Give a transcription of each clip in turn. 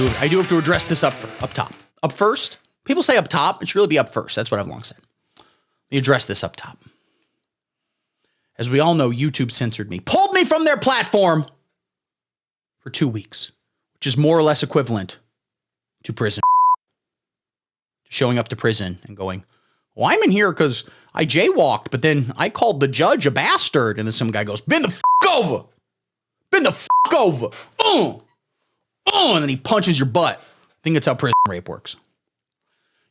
I do have to address this up top. Up first. People say up top. It should really be up first. That's what I've long said. Let me address this up top. As we all know, YouTube censored me, pulled me from their platform for 2 weeks, which is more or less equivalent to prison. Showing up to prison and going, well, I'm in here because I jaywalked, but then I called the judge a bastard. And then some guy goes, bend the over. Bend the over. And then he punches your butt. I think that's how prison rape works.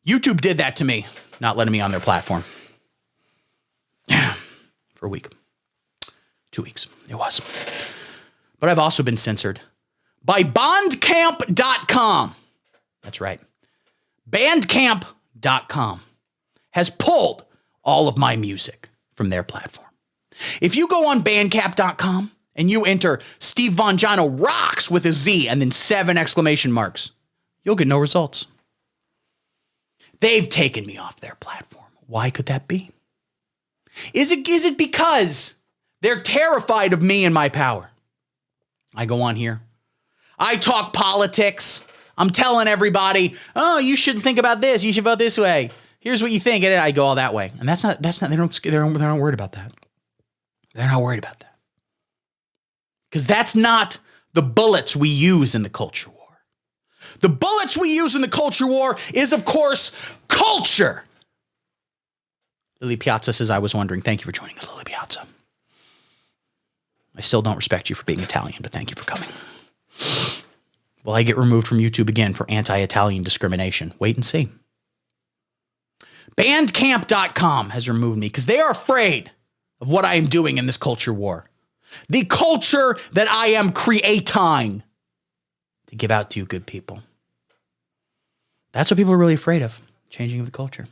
YouTube did that to me, not letting me on their platform. For a week. 2 weeks. It was. But I've also been censored by BANDCAMP.com. That's right. BANDCAMP.com has pulled all of my music from their platform. If you go on BANDCAMP.com and you enter Steve Vongiano rocks with a Z and then 7 exclamation marks, you'll get no results. They've taken me off their platform. Why could that be? Is it because they're terrified of me and my power? I go on here. I talk politics. I'm telling everybody, oh, you should think about this. You should vote this way. Here's what you think. And I go all that way. And that's not, they're not worried about that. They're not worried about that. Because that's not the bullets we use in the culture war. The bullets we use in the culture war is, of course, culture. Lily Piazza says, I was wondering. Thank you for joining us, Lily Piazza. I still don't respect you for being Italian, but thank you for coming. Will I get removed from YouTube again for anti-Italian discrimination? Wait and see. Bandcamp.com has removed me because they are afraid of what I am doing in this culture war. The culture that I am creating to give out to you good people. That's what people are really afraid of, changing of the culture.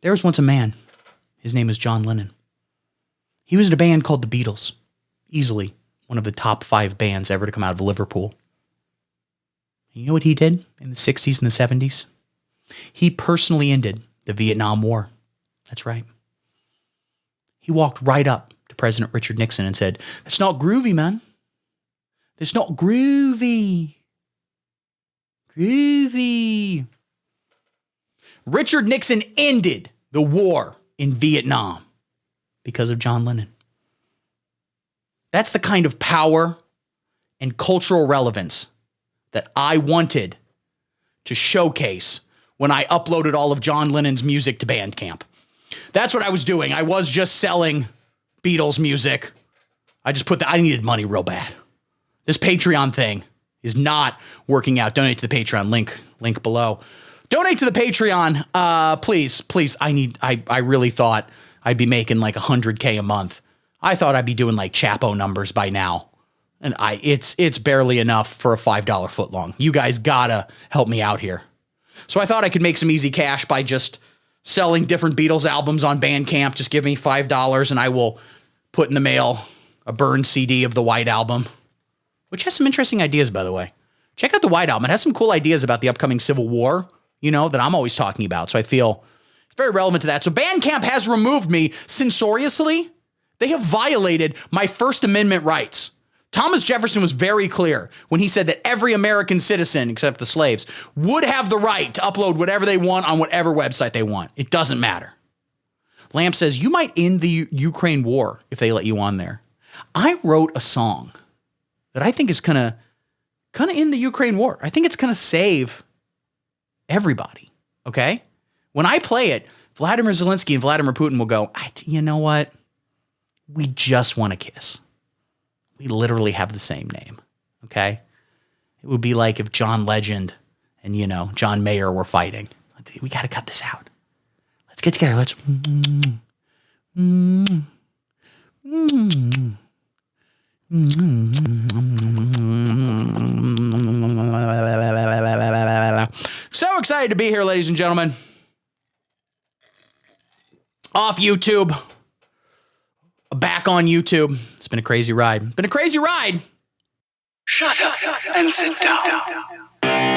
There was once a man. His name was John Lennon. He was in a band called the Beatles. Easily one of the top 5 bands ever to come out of Liverpool. And you know what he did in the 60s and the 70s? He personally ended the Vietnam War. That's right. He walked right up to President Richard Nixon and said, that's not groovy, man. That's not groovy. Groovy. Richard Nixon ended the war in Vietnam because of John Lennon. That's the kind of power and cultural relevance that I wanted to showcase when I uploaded all of John Lennon's music to Bandcamp. That's what I was doing. I was just selling Beatles music. I needed money real bad. This Patreon thing is not working out. Donate to the Patreon link below. Donate to the Patreon, please. I really thought I'd be making like $100K a month. I thought I'd be doing like Chapo numbers by now. And it's barely enough for a $5 footlong. You guys gotta help me out here. So I thought I could make some easy cash by just selling different Beatles albums on Bandcamp. Just give me $5 and I will put in the mail a burned CD of the White Album, which has some interesting ideas, by the way. Check out the White Album. It has some cool ideas about the upcoming Civil War, that I'm always talking about. So I feel it's very relevant to that. So Bandcamp has removed me censoriously. They have violated my First Amendment rights. Thomas Jefferson was very clear when he said that every American citizen, except the slaves, would have the right to upload whatever they want on whatever website they want. It doesn't matter. Lamp says, you might end the Ukraine war if they let you on there. I wrote a song that I think is kind of end the Ukraine war. I think it's going to save everybody, okay? When I play it, Vladimir Zelensky and Vladimir Putin will go, you know what? We just want to kiss. We literally have the same name, okay? It would be like if John Legend and, John Mayer were fighting. We got to cut this out. Let's get together. Let's... So excited to be here, ladies and gentlemen. Off YouTube. Back on YouTube. It's been a crazy ride. Shut up and sit down.